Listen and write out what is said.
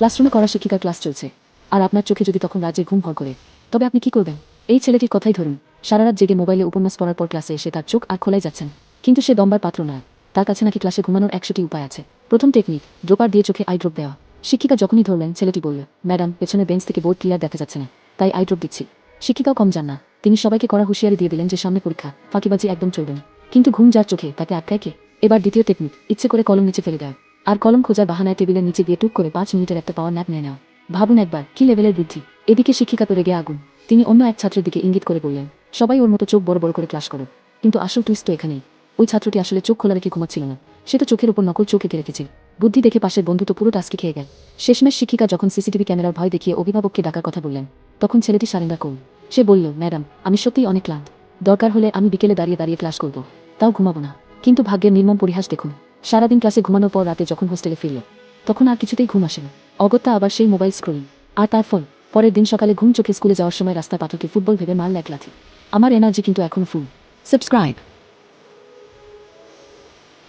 ক্লাসরুমে করা শিক্ষিকার ক্লাস চলছে, আর আপনার চোখে যদি তখন রাজ্যে ঘুম ভর করে, তবে আপনি কি করবেন? এই ছেলেটির কথাই ধরুন, সারা রাত জেগে মোবাইলে উপন্যাস পড়ার পর ক্লাসে এসে তার চোখ আর খোলাই যাচ্ছেন, কিন্তু সে দমবার পাত্র নয়। তার কাছে নাকি ক্লাসে ঘুমানোর 100টি উপায় আছে। প্রথম টেকনিক, ড্রপার দিয়ে চোখে আই ড্রপ দেওয়া। শিক্ষিকা যখনই ধরলেন, ছেলেটি বলল, ম্যাডাম, পেছনের বেঞ্চ থেকে বোর্ড ক্লিয়ার দেখা যাচ্ছে না, তাই আই ড্রপ দিচ্ছি। শিক্ষিকাও কম যান না, তিনি সবাইকে কড়া হুঁশিয়ারি দিয়ে দিলেন যে সামনে পরীক্ষা, ফাঁকিবাজি একদম চলবে না। কিন্তু ঘুম যার চোখে, তাকে আটকায় কে? এবার দ্বিতীয় টেকনিক, ইচ্ছে করে কলম নিচে ফেলে দেয়, আর কলম খোঁজার বাহানায় টেবিলের নিচে গিয়ে টুক করে 5 মিনিটের একটা পাওয়ার ন্যাপ নিয়ে নেওয়া। ভাবুন একবার, কি লেভেলের বুদ্ধি! এদিকে শিক্ষিকা তো রেগে আগুন। তিনি অন্য এক ছাত্রের দিকে ইঙ্গিত করে বললেন, সবাই ওর মতো চোখ বড় বড় করে ক্লাস করো। কিন্তু আসল টুইস্ট তো এখানেই। ওই ছাত্রটি আসলে চোখ খোলা রেখে ঘুমাচ্ছিল না, সে তো চোখের উপর নকল চোখ এঁকে রেখেছে। বুদ্ধি দেখে পাশের বন্ধু তো পুরো টাস্কি খেয়ে গেল। শেষমেশ শিক্ষিকা যখন সিসিটিভি ক্যামেরার ভয় দেখিয়ে অভিভাবককে ডাকার কথা বললেন, তখন ছেলেটি সারেন্ডার করল। সে বলল, ম্যাডাম, আমি সত্যিই অনেক ক্লান্ত, দরকার হলে আমি বিকেলে দাঁড়িয়ে দাঁড়িয়ে ক্লাস করব, তাও ঘুমাবো না। কিন্তু ভাগ্যের নির্মম পরিহাস দেখুন, সারাদিন ক্লাসে ঘুমানোর পর রাতে যখন হোস্টেলে ফিরল, তখন আর কিছুতেই ঘুম আসে না। অগত্যা আবার সেই মোবাইল স্ক্রোলিং। আর তার ফল, পরের দিন সকালে ঘুম চোখে স্কুলে যাওয়ার সময় রাস্তায় পাথরকে ফুটবল ভেবে মারল এক লাথি। আমার এনার্জি কিন্তু এখন ফুল। সাবস্ক্রাইব।